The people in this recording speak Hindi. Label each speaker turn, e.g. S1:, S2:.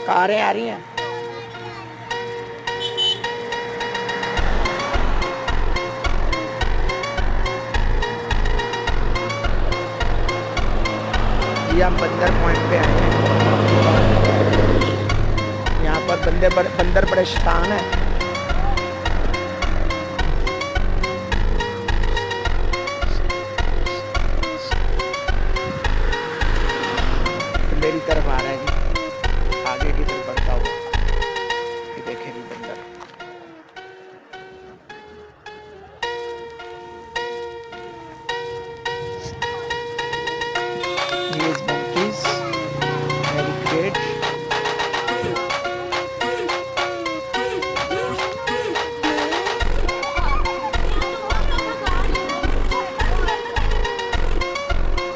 S1: कारें आ रही हैं। ये हम बंदर पॉइंट पे आए हैं। यहाँ पर बंदर बड़े शैतान हैं।